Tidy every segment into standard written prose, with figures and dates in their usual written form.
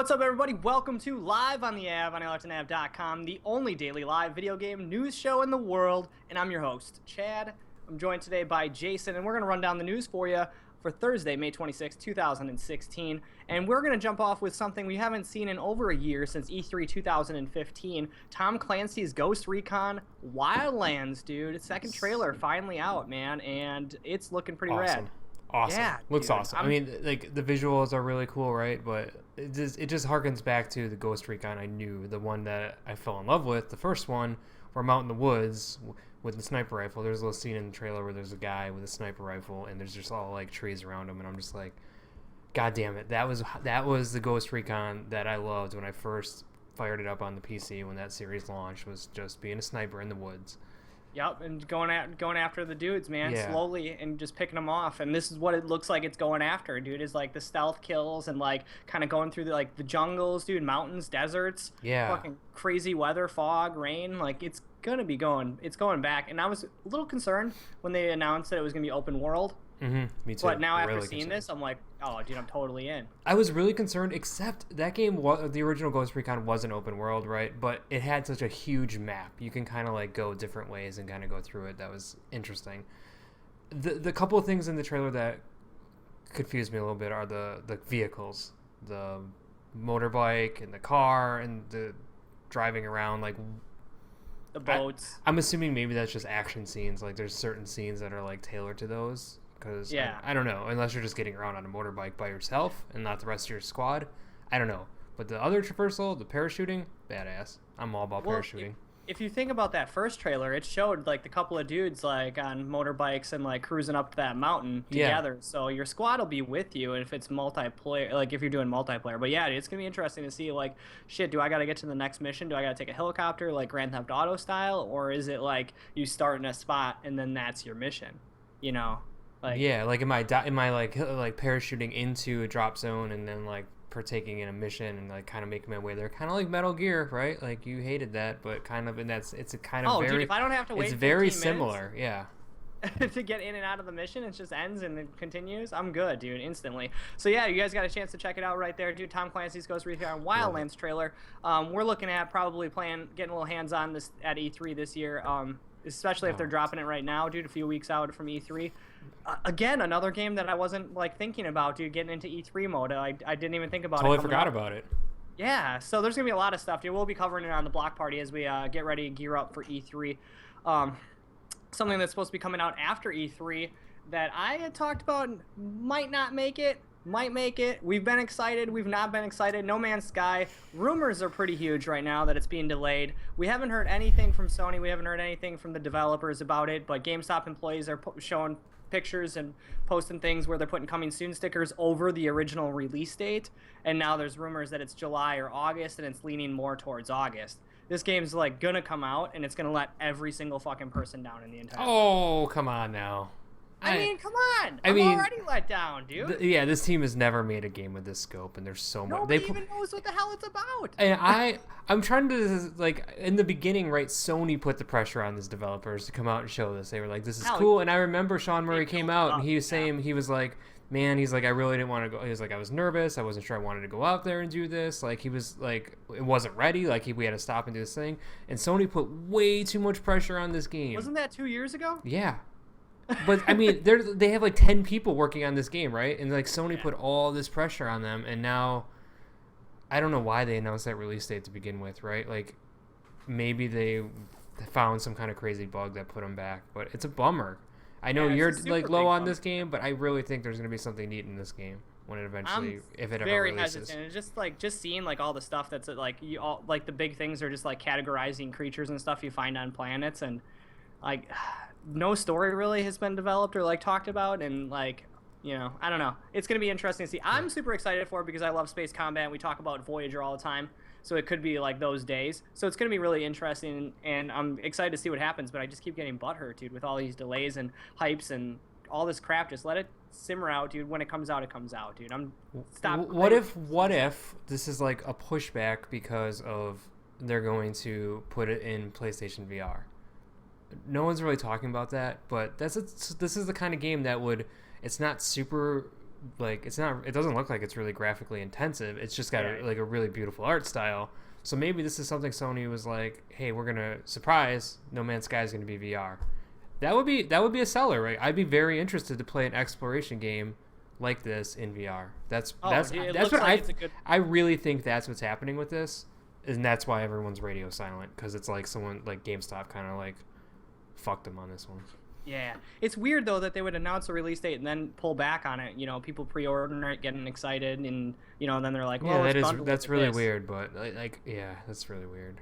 What's up, everybody? Welcome to Live on the Av on AllertonAv.com, the only daily live video game news show in the world. And I'm your host, Chad. I'm joined today by Jason, and we're going to run down the news for you for Thursday, May 26, 2016. And we're going to jump off with something we haven't seen in over a year since E3 2015. Tom Clancy's Ghost Recon Wildlands, dude. Second trailer finally out, man, and it's looking pretty rad. Awesome. Yeah, looks dude, awesome. I mean, like, the visuals are really cool, right? But it just harkens back to the Ghost Recon I knew, the one that I fell in love with, the first one, where I'm out in the woods with the sniper rifle. There's a little scene in the trailer where there's a guy with a sniper rifle, and there's just all like trees around him, and I'm just like, God damn it! That was the Ghost Recon that I loved when I first fired it up on the PC when that series launched. Was just being a sniper in the woods. Yep, and going after the dudes, man, Yeah. slowly, and just picking them off. And this is what it looks like it's going after, dude. Is like the stealth kills and like kind of going through the jungles, dude, mountains, deserts, Yeah. fucking crazy weather, fog, rain. Like it's going back. And I was a little concerned when they announced that it was gonna be open world. Me too. But now after Really seeing concerned. this, I'm like, oh, dude, I'm totally in. I was really concerned, except that game, the original Ghost Recon was an open world, right? But it had such a huge map. You can kind of like go different ways and kind of go through it. That was interesting. The couple of things in the trailer that confused me a little bit are the vehicles, the motorbike and the car and the driving around. Like, The boats. I'm assuming maybe that's just action scenes. Like, there's certain scenes that are like tailored to those. Because Yeah. I don't know, unless you're just getting around on a motorbike by yourself and not the rest of your squad. I don't know. But the other traversal, the parachuting, badass. I'm all about parachuting. If you think about that first trailer, it showed like the couple of dudes like on motorbikes and like cruising up that mountain Yeah. together. So your squad will be with you, and if it's multiplayer, like if you're doing multiplayer. But yeah, it's gonna be interesting to see like, shit, do I gotta get to the next mission? Do I gotta take a helicopter like Grand Theft Auto style, or is it like you start in a spot and then that's your mission? You know, like Yeah, like am I like parachuting into a drop zone and then like partaking in a mission and like kind of making my way there, kind of like Metal Gear, right? Like you hated that, but kind of, and it's a kind of dude, if I don't have to wait it's very 15 similar, yeah. minutes to get in and out of the mission, it just ends and it continues. I'm good, dude, instantly. So yeah, you guys got a chance to check it out right there, dude. Tom Clancy's Ghost Recon Wildlands trailer. We're looking at probably getting a little hands on this at E3 this year. Especially if they're dropping it right now, dude, a few weeks out from E3. Again, another game that I wasn't like thinking about, dude, getting into E3 mode. I didn't even think about it. Totally forgot about it. Yeah, so there's gonna be a lot of stuff, dude. We'll be covering it on the block party as we get ready to gear up for E3. Something that's supposed to be coming out after E3 that I had talked about might not make it. Might make it. We've been excited. We've not been excited. No Man's Sky. Rumors are pretty huge right now that it's being delayed. We haven't heard anything from Sony. We haven't heard anything from the developers about it. But GameStop employees are showing pictures and posting things where they're putting coming soon stickers over the original release date. And now there's rumors that it's July or August, and it's leaning more towards August. This game's like gonna come out, and it's gonna let every single fucking person down in the entire. Oh, come on now. I mean, come on! I'm already let down, dude. Yeah, this team has never made a game with this scope, and there's so much. Nobody even knows what the hell it's about. And I'm trying to, like, in the beginning, right, Sony put the pressure on these developers to come out and show this. They were like, this is cool. And I remember Sean Murray came out, and he was saying, he was like, man, he's like, I really didn't want to go. He was like, I was nervous. I wasn't sure I wanted to go out there and do this. Like, he was like, it wasn't ready. Like, we had to stop and do this thing. And Sony put way too much pressure on this game. Wasn't that 2 years ago? Yeah. But I mean, they have like 10 people working on this game, right? And like Sony put all this pressure on them, and now I don't know why they announced that release date to begin with, right? Like maybe they found some kind of crazy bug that put them back, but it's a bummer. I know you're like low on this game, but I really think there's gonna be something neat in this game when it eventually, if it ever very releases. hesitant. It's just seeing like all the stuff that's like like the big things are just like categorizing creatures and stuff you find on planets, and like no story really has been developed or like talked about, and like, you know, I don't know. It's gonna be interesting to see. I'm super excited for it because I love space combat. We talk about Voyager all the time, so it could be like those days. So it's gonna be really interesting, and I'm excited to see what happens. But I just keep getting butthurt, dude, with all these delays and hypes and all this crap. Just let it simmer out, dude. When it comes out, it comes out, dude. What if this is like a pushback because of they're going to put it in PlayStation VR? No one's really talking about that, but this is the kind of game that would, it's not super like it doesn't look like it's really graphically intensive. It's just got Yeah. like a really beautiful art style. So maybe this is something Sony was like, hey, we're gonna surprise No Man's Sky is gonna be VR. That would be a seller, right? I'd be very interested to play an exploration game like this in VR. That's Dude, that's what like it's a good... I really think that's what's happening with this, and that's why everyone's radio silent, because it's like someone like GameStop kind of like fucked them on this one. Yeah, it's weird though that they would announce a release date and then pull back on it. You know, people pre-ordering it, getting excited, and you know, then they're like, "Well, yeah, that's really weird." But yeah, that's really weird.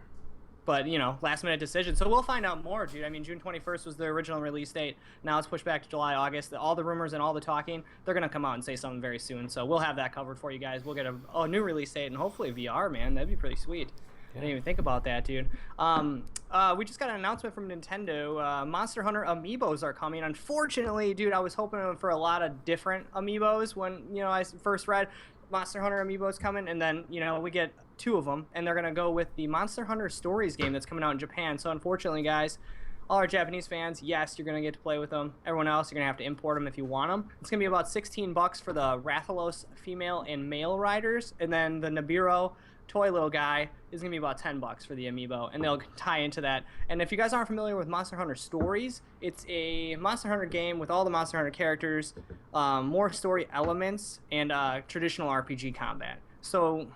But you know, last minute decision. So we'll find out more, dude. I mean, June 21st was the original release date. Now it's pushed back to July, August. All the rumors and all the talking, they're gonna come out and say something very soon. So we'll have that covered for you guys. We'll get a new release date and hopefully VR, man. That'd be pretty sweet. I didn't even think about that, dude. We just got an announcement from Nintendo. Monster Hunter Amiibos are coming. Unfortunately, dude, I was hoping for a lot of different Amiibos when, you know, I first read Monster Hunter Amiibos coming, and then, you know, we get 2 of them, and they're going to go with the Monster Hunter Stories game that's coming out in Japan. So, unfortunately, guys, all our Japanese fans, yes, you're going to get to play with them. Everyone else, you're going to have to import them if you want them. It's going to be about $16 for the Rathalos female and male riders, and then the Nibiru toy little guy is going to be about $10 for the Amiibo, and they'll tie into that. And if you guys aren't familiar with Monster Hunter Stories, it's a Monster Hunter game with all the Monster Hunter characters, more story elements, and traditional RPG combat. So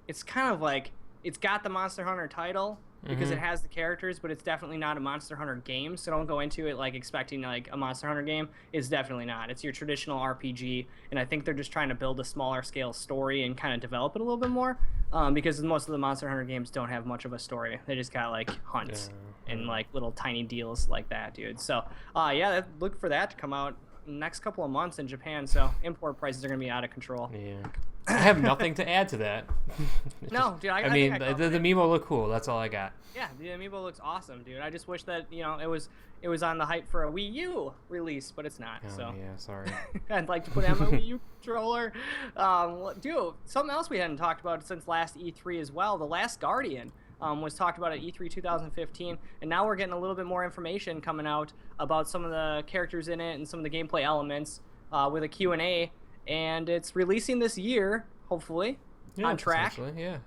it's kind of like, it's got the Monster Hunter title because it has the characters, but it's definitely not a Monster Hunter game, so don't go into it like expecting like a Monster Hunter game. It's definitely not. It's your traditional RPG, and I think they're just trying to build a smaller scale story and kind of develop it a little bit more, because most of the Monster Hunter games don't have much of a story. They just got like hunts and like little tiny deals like that, dude. So yeah, look for that to come out next couple of months in Japan, so import prices are going to be out of control. Yeah. I have nothing to add to that. No, dude. I mean, the Amiibo look cool. That's all I got. Yeah, the Amiibo looks awesome, dude. I just wish that, you know, it was on the hype for a Wii U release, but it's not. Oh, so yeah, sorry. I'd like to put it on my Wii U controller. Dude, something else we hadn't talked about since last E3 as well. The Last Guardian was talked about at E3 2015, and now we're getting a little bit more information coming out about some of the characters in it and some of the gameplay elements with a Q&A. And it's releasing this year, hopefully, on track. Yeah.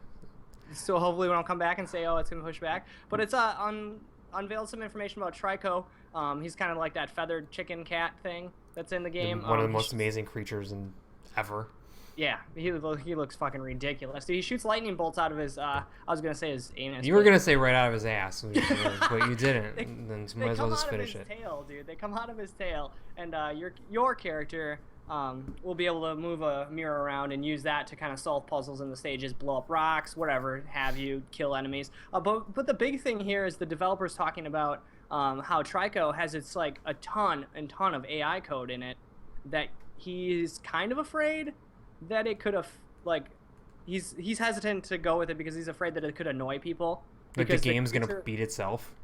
So hopefully we don't come back and say, oh, it's going to push back. But it's unveiled some information about Trico. He's kind of like that feathered chicken cat thing that's in the game. One of the most amazing creatures ever. Yeah, he looks fucking ridiculous. Dude, he shoots lightning bolts out of his, I was going to say his anus. You were going to say right out of his ass, but you didn't. Then you might as well just finish it. They come out of his tail, dude. They come out of his tail. And your character... we'll be able to move a mirror around and use that to kind of solve puzzles in the stages, blow up rocks, whatever have you, kill enemies. But the big thing here is the developers talking about how Trico has its like a ton of AI code in it that he's kind of afraid that it could have like he's hesitant to go with it because he's afraid that it could annoy people. Like the game's gonna beat itself.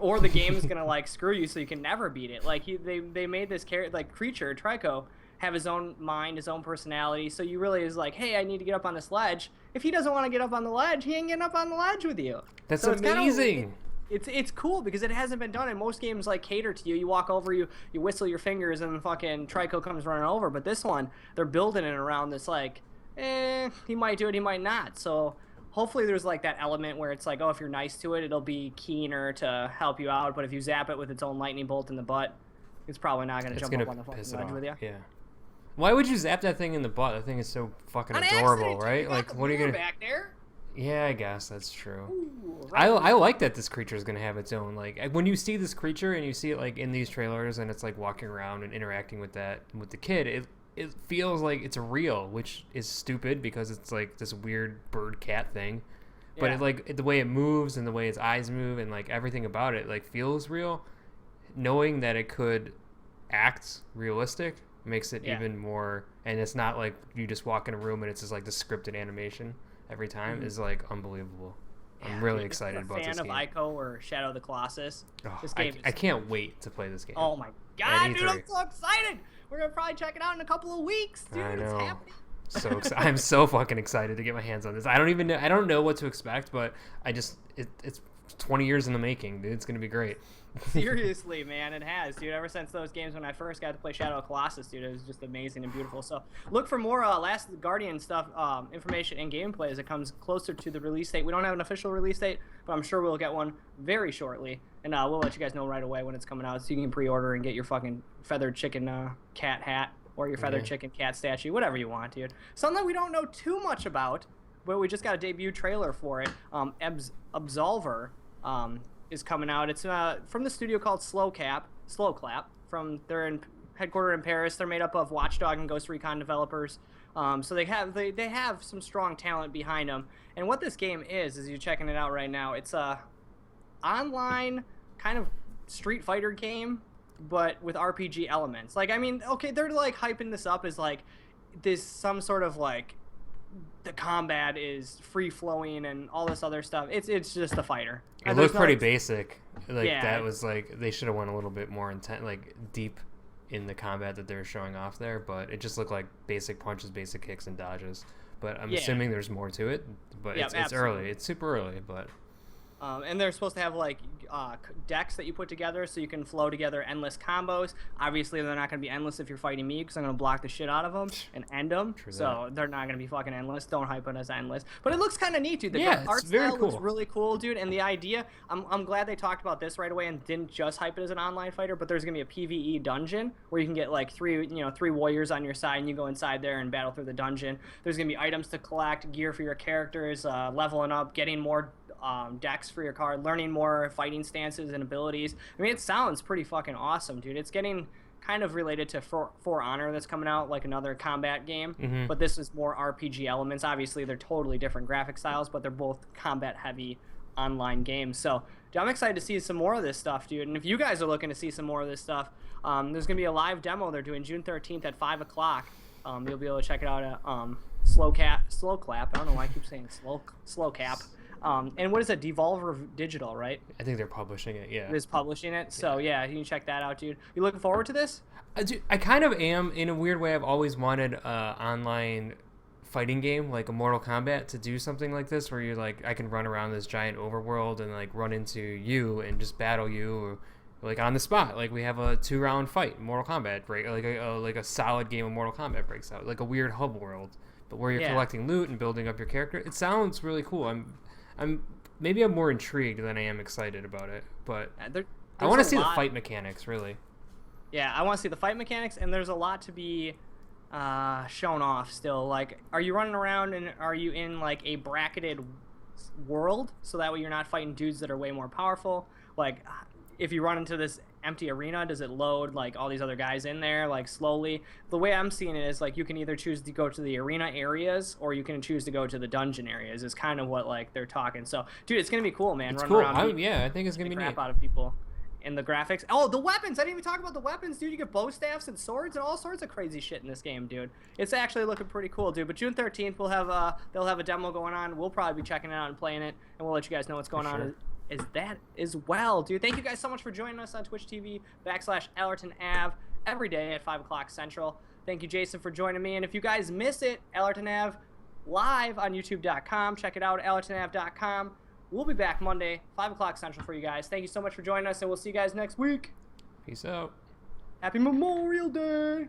Or the game is gonna like screw you, so you can never beat it. Like they made this creature Trico have his own mind, his own personality. So you really is like, hey, I need to get up on this ledge. If he doesn't want to get up on the ledge, he ain't getting up on the ledge with you. That's so amazing. It's cool because it hasn't been done, and most games like cater to you. You walk over, you whistle your fingers, and fucking Trico comes running over. But this one, they're building it around this like, he might do it, he might not. So. Hopefully there's like that element where it's like, oh, if you're nice to it, it'll be keener to help you out. But if you zap it with its own lightning bolt in the butt, it's probably not going to jump up on the fucking ledge with you. Yeah. Why would you zap that thing in the butt? That thing is so fucking adorable, right? Like, what are you going to... back there? Yeah, I guess that's true. Ooh, right. I like that this creature is going to have its own, like, when you see this creature and you see it like in these trailers and it's like walking around and interacting with the kid, it feels like it's real, which is stupid because it's like this weird bird cat thing, but the way it moves and the way its eyes move and like everything about it like feels real. Knowing that it could act realistic makes it even more, and it's not like you just walk in a room and it's just like the scripted animation every time is like unbelievable. I'm really excited about this game. Fan of Ico or Shadow of the Colossus? Oh, this game I can't wait to play this game. Oh my god, dude, I'm so excited! We're gonna probably check it out in a couple of weeks, dude. I know. It's happening. I'm so fucking excited to get my hands on this. I don't know what to expect, but it's 20 years in the making, dude. It's gonna be great. Seriously, man, it has, dude. Ever since those games when I first got to play Shadow of Colossus, dude, it was just amazing and beautiful. So look for more Last Guardian stuff, information and gameplay as it comes closer to the release date. We don't have an official release date, but I'm sure we'll get one very shortly, and we'll let you guys know right away when it's coming out, so you can pre-order and get your fucking feathered chicken cat hat or your feathered chicken cat statue, whatever you want, dude. Something we don't know too much about, but we just got a debut trailer for it. Absolver. Is coming out. It's from the studio called Slow Clap. They're headquartered in Paris. They're made up of Watchdog and Ghost Recon developers. So they have some strong talent behind them. And what this game is you're checking it out right now. It's a online kind of Street Fighter game, but with RPG elements. Like, I mean, okay, they're like hyping this up as like this some sort of like the combat is free flowing and all this other stuff. It's just a fighter. It looked pretty basic. Like that was like they should have went a little bit more intense, like deep in the combat that they were showing off there. But it just looked like basic punches, basic kicks, and dodges. But I'm assuming there's more to it. But it's early. It's super early. But and they're supposed to have like decks that you put together so you can flow together endless combos. Obviously, they're not going to be endless if you're fighting me because I'm going to block the shit out of them and end them. So they're not going to be fucking endless. Don't hype it as endless. But it looks kind of neat, dude. The art style looks really cool, dude. And the idea, I'm glad they talked about this right away and didn't just hype it as an online fighter. But there's going to be a PvE dungeon where you can get like three warriors on your side and you go inside there and battle through the dungeon. There's going to be items to collect, gear for your characters, leveling up, getting more decks for your card, learning more fighting stances and abilities. I mean, it sounds pretty fucking awesome, dude. It's getting kind of related to For Honor that's coming out, like another combat game, but this is more RPG elements. Obviously, they're totally different graphic styles, but they're both combat-heavy online games. So, dude, I'm excited to see some more of this stuff, dude. And if you guys are looking to see some more of this stuff, there's going to be a live demo they're doing June 13th at 5 o'clock. You'll be able to check it out at Slow Clap. I don't know why I keep saying Slow Cap. And what is it? Devolver Digital, right? I think they're publishing it, yeah. It is publishing it, so yeah, you can check that out, dude. You looking forward to this? I kind of am. In a weird way, I've always wanted an online fighting game, like a Mortal Kombat, to do something like this, where you're like, I can run around this giant overworld and like run into you and just battle you, or like on the spot. Like we have a 2-round fight in Mortal Kombat, like a solid game of Mortal Kombat breaks out, like a weird hub world, but where you're collecting loot and building up your character. It sounds really cool. I'm more intrigued than I am excited about it, but I want to see the fight mechanics, really. Yeah, I want to see the fight mechanics, and there's a lot to be shown off still. Like, are you running around and are you in like a bracketed world, so that way you're not fighting dudes that are way more powerful? Like, if you run into this empty arena, does it load like all these other guys in there like slowly? The way I'm seeing it is like you can either choose to go to the arena areas or you can choose to go to the dungeon areas is kind of what like they're talking. So dude, it's gonna be cool, man. It's cool. I think it's gonna be crap neat. Out of people. And the graphics. Oh, the weapons! I didn't even talk about the weapons, dude. You get bow staffs and swords and all sorts of crazy shit in this game, dude. It's actually looking pretty cool, dude. But June 13th, they'll have a demo going on. We'll probably be checking it out and playing it, and we'll let you guys know what's going on. Is that as well, dude. Thank you guys so much for joining us on Twitch TV /Allerton Ave every day at 5 o'clock Central. Thank you, Jason, for joining me. And if you guys miss it, Allerton Ave live on YouTube.com. Check it out, AllertonAve.com. We'll be back Monday, 5 o'clock Central for you guys. Thank you so much for joining us, and we'll see you guys next week. Peace out. Happy Memorial Day.